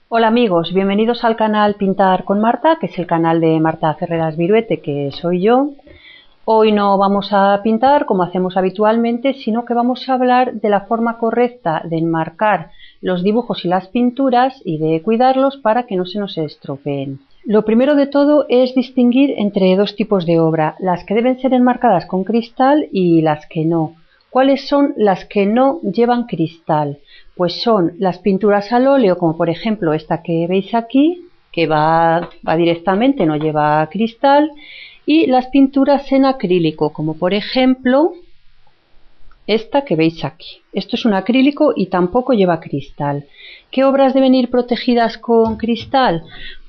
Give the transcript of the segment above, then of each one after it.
Hola amigos, bienvenidos al canal Pintar con Marta, que es el canal de Marta Ferreras Viruete, que soy yo. Hoy no vamos a pintar como hacemos habitualmente, sino que vamos a hablar de la forma correcta de enmarcar los dibujos y las pinturas y de cuidarlos para que no se nos estropeen. Lo primero de todo es distinguir entre dos tipos de obra, las que deben ser enmarcadas con cristal y las que no. ¿Cuáles son las que no llevan cristal? Pues son las pinturas al óleo, como por ejemplo esta que veis aquí, que va directamente, no lleva cristal, y las pinturas en acrílico, como por ejemplo esta que veis aquí. Esto es un acrílico y tampoco lleva cristal. ¿Qué obras deben ir protegidas con cristal?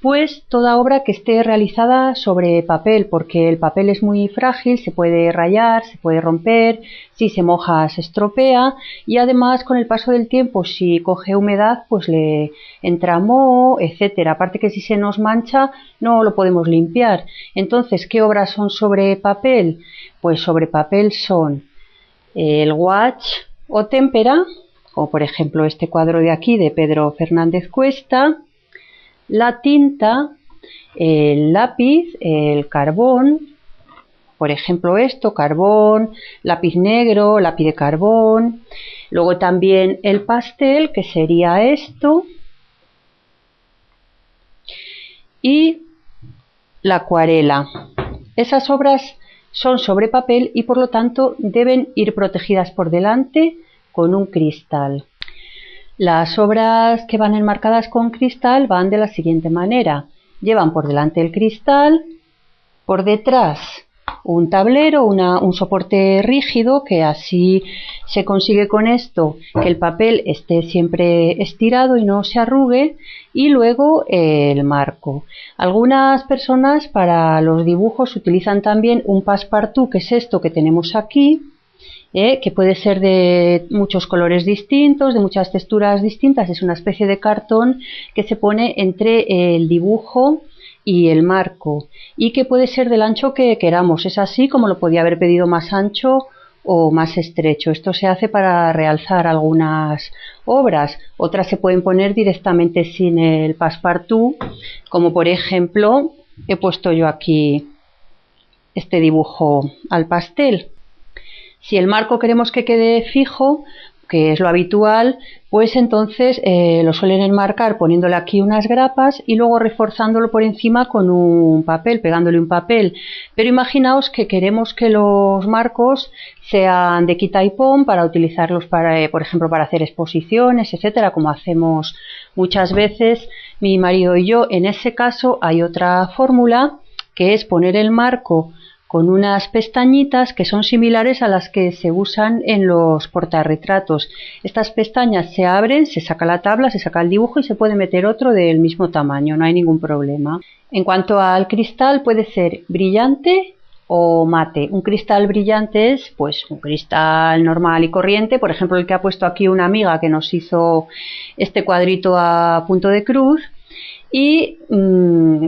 Pues toda obra que esté realizada sobre papel, porque el papel es muy frágil, se puede rayar, se puede romper, si se moja se estropea y además con el paso del tiempo si coge humedad pues le entra moho, etcétera. Aparte que si se nos mancha no lo podemos limpiar. Entonces, ¿qué obras son sobre papel? Pues sobre papel son el gouache o témpera, como por ejemplo este cuadro de aquí de Pedro Fernández Cuesta, la tinta, el lápiz, el carbón, por ejemplo esto, carbón, lápiz negro, lápiz de carbón, luego también el pastel, que sería esto, y la acuarela. Esas obras son sobre papel y por lo tanto deben ir protegidas por delante con un cristal. Las obras que van enmarcadas con cristal van de la siguiente manera. Llevan por delante el cristal, por detrás un tablero, un soporte rígido, que así se consigue con esto que el papel esté siempre estirado y no se arrugue, y luego el marco. Algunas personas para los dibujos utilizan también un passepartout, que es esto que tenemos aquí, que puede ser de muchos colores distintos, de muchas texturas distintas. Es una especie de cartón que se pone entre el dibujo y el marco y que puede ser del ancho que queramos. Es así como lo podía haber pedido más ancho o más estrecho. Esto se hace para realzar algunas obras. Otras se pueden poner directamente sin el passepartout, como por ejemplo he puesto yo aquí este dibujo al pastel. Si el marco queremos que quede fijo, que es lo habitual, pues entonces lo suelen enmarcar poniéndole aquí unas grapas y luego reforzándolo por encima con un papel, pegándole un papel. Pero imaginaos que queremos que los marcos sean de quita y pon para utilizarlos para, por ejemplo, para hacer exposiciones, etcétera, como hacemos muchas veces mi marido y yo. En ese caso hay otra fórmula, que es poner el marco con unas pestañitas que son similares a las que se usan en los portarretratos. Estas pestañas se abren, se saca la tabla, se saca el dibujo y se puede meter otro del mismo tamaño, no hay ningún problema. En cuanto al cristal, puede ser brillante o mate. Un cristal brillante es pues un cristal normal y corriente, por ejemplo el que ha puesto aquí una amiga que nos hizo este cuadrito a punto de cruz. Y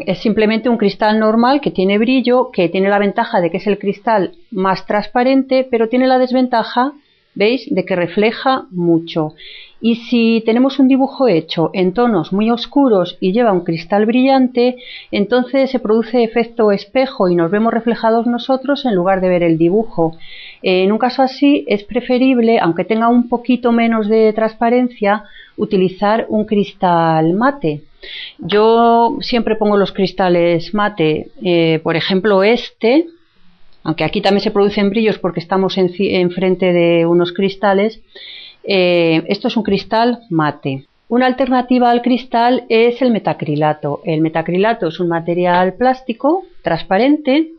es simplemente un cristal normal que tiene brillo, que tiene la ventaja de que es el cristal más transparente, pero tiene la desventaja, ¿veis?, de que refleja mucho. Y si tenemos un dibujo hecho en tonos muy oscuros y lleva un cristal brillante, entonces se produce efecto espejo y nos vemos reflejados nosotros en lugar de ver el dibujo. En un caso así es preferible, aunque tenga un poquito menos de transparencia, utilizar un cristal mate. Yo siempre pongo los cristales mate, por ejemplo este, aunque aquí también se producen brillos porque estamos enfrente de unos cristales. Esto es un cristal mate. Una alternativa al cristal es el metacrilato. El metacrilato es un material plástico transparente.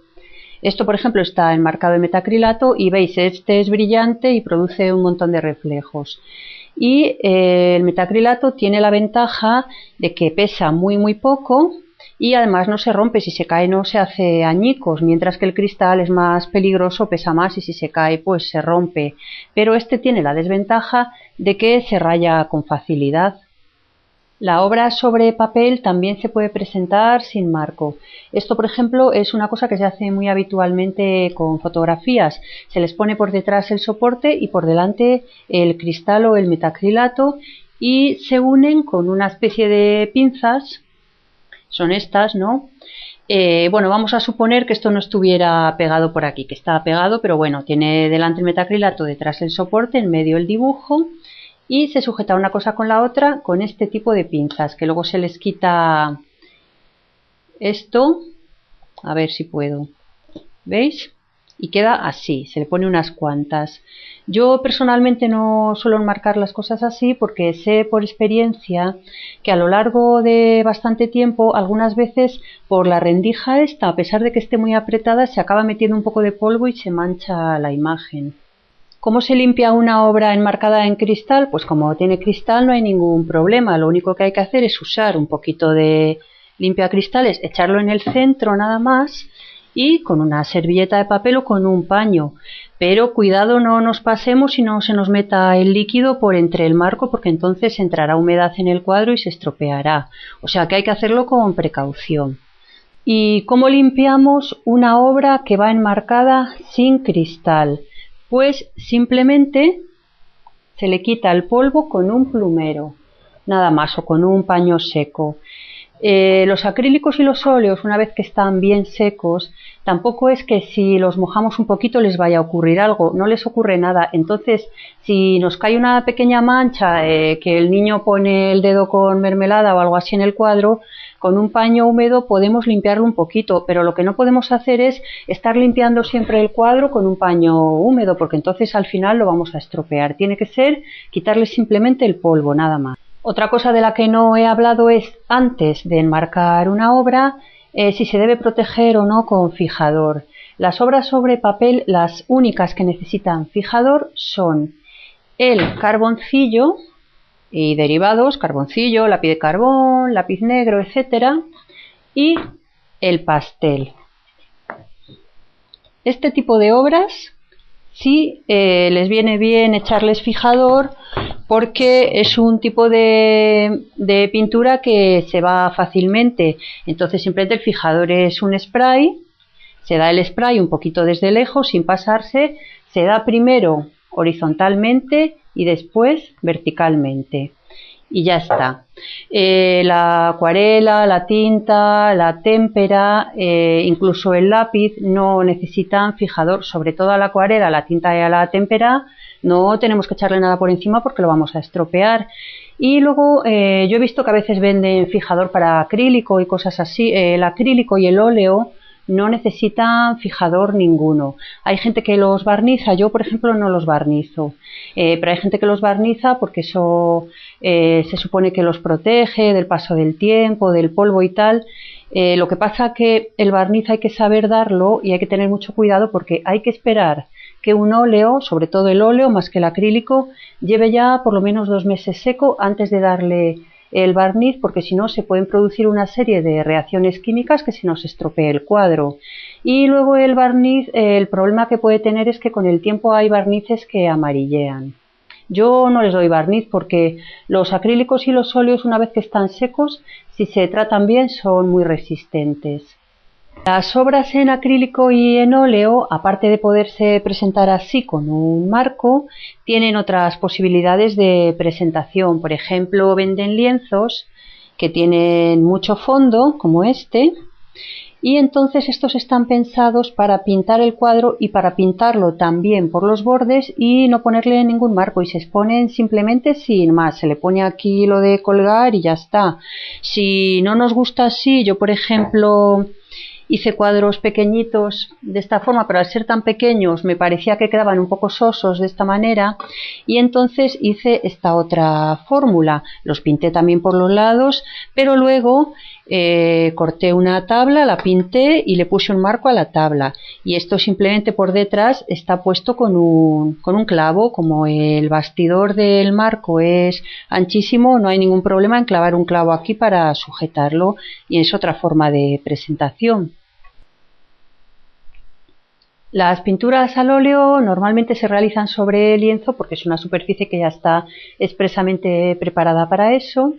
Esto, por ejemplo, está enmarcado en metacrilato y veis, este es brillante y produce un montón de reflejos. Y el metacrilato tiene la ventaja de que pesa muy poco y además no se rompe, si se cae no se hace añicos, mientras que el cristal es más peligroso, pesa más y si se cae pues se rompe. Pero este tiene la desventaja de que se raya con facilidad. La obra sobre papel también se puede presentar sin marco. Esto, por ejemplo, es una cosa que se hace muy habitualmente con fotografías. Se les pone por detrás el soporte y por delante el cristal o el metacrilato y se unen con una especie de pinzas, son estas, ¿no? Bueno, vamos a suponer que esto no estuviera pegado por aquí, que está pegado, pero bueno, tiene delante el metacrilato, detrás el soporte, en medio el dibujo, y se sujeta una cosa con la otra con este tipo de pinzas, que luego se les quita esto, a ver si puedo, ¿veis? Y queda así, se le pone unas cuantas. Yo personalmente no suelo enmarcar las cosas así porque sé por experiencia que a lo largo de bastante tiempo, algunas veces por la rendija esta, a pesar de que esté muy apretada, se acaba metiendo un poco de polvo y se mancha la imagen. ¿Cómo se limpia una obra enmarcada en cristal? Pues como tiene cristal no hay ningún problema, lo único que hay que hacer es usar un poquito de limpiacristales, echarlo en el centro nada más y con una servilleta de papel o con un paño. Pero cuidado, no nos pasemos y no se nos meta el líquido por entre el marco porque entonces entrará humedad en el cuadro y se estropeará. O sea que hay que hacerlo con precaución. ¿Y cómo limpiamos una obra que va enmarcada sin cristal? Pues simplemente se le quita el polvo con un plumero, nada más, o con un paño seco. Los acrílicos y los óleos, una vez que están bien secos, tampoco es que si los mojamos un poquito les vaya a ocurrir algo, no les ocurre nada. Entonces, si nos cae una pequeña mancha, que el niño pone el dedo con mermelada o algo así en el cuadro, con un paño húmedo podemos limpiarlo un poquito, pero lo que no podemos hacer es estar limpiando siempre el cuadro con un paño húmedo, porque entonces al final lo vamos a estropear. Tiene que ser quitarle simplemente el polvo, nada más. Otra cosa de la que no he hablado es, antes de enmarcar una obra, si se debe proteger o no con fijador. Las obras sobre papel, las únicas que necesitan fijador son el carboncillo y derivados, carboncillo, lápiz de carbón, lápiz negro, etcétera, y el pastel. Este tipo de obras sí les viene bien echarles fijador porque es un tipo de pintura que se va fácilmente. Entonces simplemente el fijador es un spray, se da el spray un poquito desde lejos sin pasarse, se da primero horizontalmente y después verticalmente. Y ya está. La acuarela, la tinta, la témpera, incluso el lápiz no necesitan fijador, sobre todo a la acuarela, a la tinta y a la témpera no tenemos que echarle nada por encima porque lo vamos a estropear. Y luego yo he visto que a veces venden fijador para acrílico y cosas así. El acrílico y el óleo no necesitan fijador ninguno. Hay gente que los barniza, yo por ejemplo no los barnizo, pero hay gente que los barniza porque eso se supone que los protege del paso del tiempo, del polvo y tal. Lo que pasa que el barniz hay que saber darlo y hay que tener mucho cuidado porque hay que esperar que un óleo, sobre todo el óleo más que el acrílico, lleve ya por lo menos 2 meses seco antes de darle el barniz, porque si no se pueden producir una serie de reacciones químicas que se nos estropee el cuadro. Y luego el barniz, el problema que puede tener es que con el tiempo hay barnices que amarillean. Yo no les doy barniz porque los acrílicos y los óleos, una vez que están secos, si se tratan bien, son muy resistentes. Las obras en acrílico y en óleo, aparte de poderse presentar así con un marco, tienen otras posibilidades de presentación. Por ejemplo, venden lienzos que tienen mucho fondo, como este, y entonces estos están pensados para pintar el cuadro y para pintarlo también por los bordes y no ponerle ningún marco, y se exponen simplemente sin más. Se le pone aquí lo de colgar y ya está. Si no nos gusta así, yo por ejemplo hice cuadros pequeñitos de esta forma, pero al ser tan pequeños me parecía que quedaban un poco sosos de esta manera, y entonces hice esta otra fórmula. Los pinté también por los lados, pero luego corté una tabla, la pinté y le puse un marco a la tabla, y esto simplemente por detrás está puesto con un clavo. Como el bastidor del marco es anchísimo, no hay ningún problema en clavar un clavo aquí para sujetarlo, y es otra forma de presentación. Las pinturas al óleo normalmente se realizan sobre lienzo porque es una superficie que ya está expresamente preparada para eso,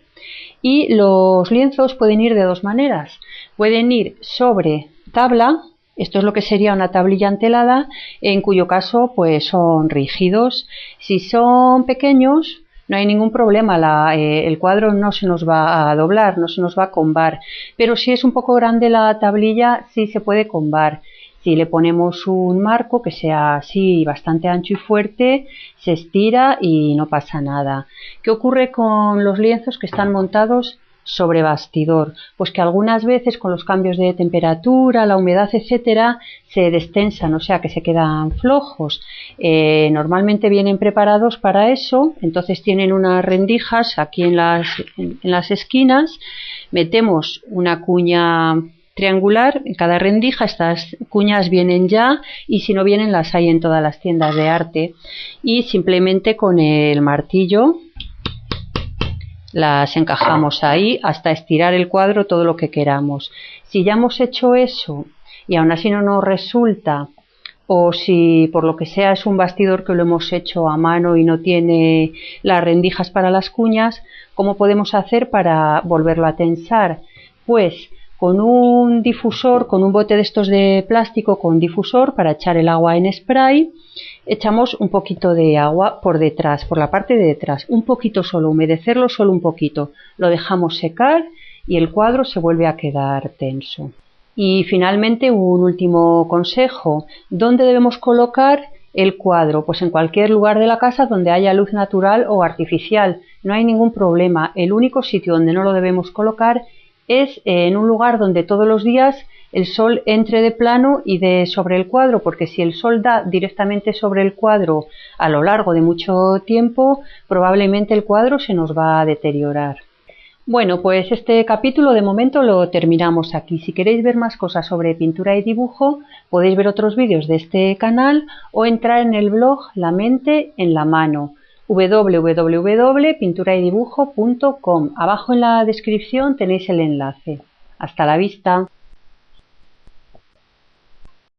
y los lienzos pueden ir de dos maneras. Pueden ir sobre tabla, esto es lo que sería una tablilla entelada, en cuyo caso pues son rígidos. Si son pequeños, no hay ningún problema, el cuadro no se nos va a doblar, no se nos va a combar, pero si es un poco grande la tablilla sí se puede combar. Si le ponemos un marco que sea así bastante ancho y fuerte, se estira y no pasa nada. ¿Qué ocurre con los lienzos que están montados sobre bastidor? Pues que algunas veces con los cambios de temperatura, la humedad, etcétera, se destensan, o sea que se quedan flojos. Normalmente vienen preparados para eso, entonces tienen unas rendijas aquí en las esquinas, metemos una cuña triangular en cada rendija, estas cuñas vienen ya y si no vienen las hay en todas las tiendas de arte, y simplemente con el martillo las encajamos ahí hasta estirar el cuadro todo lo que queramos. Si ya hemos hecho eso y aún así no nos resulta, o si por lo que sea es un bastidor que lo hemos hecho a mano y no tiene las rendijas para las cuñas, ¿cómo podemos hacer para volverlo a tensar? Pues con un difusor, con un bote de estos de plástico con difusor para echar el agua en spray, echamos un poquito de agua por detrás, por la parte de detrás, un poquito solo, humedecerlo solo un poquito, lo dejamos secar y el cuadro se vuelve a quedar tenso. Y finalmente un último consejo, ¿dónde debemos colocar el cuadro? Pues en cualquier lugar de la casa donde haya luz natural o artificial, no hay ningún problema. El único sitio donde no lo debemos colocar es en un lugar donde todos los días el sol entre de plano y de sobre el cuadro, porque si el sol da directamente sobre el cuadro a lo largo de mucho tiempo, probablemente el cuadro se nos va a deteriorar. Bueno, pues este capítulo de momento lo terminamos aquí. Si queréis ver más cosas sobre pintura y dibujo, podéis ver otros vídeos de este canal o entrar en el blog La Mente en la Mano, www.pinturaydibujo.com. Abajo en la descripción tenéis el enlace. Hasta la vista.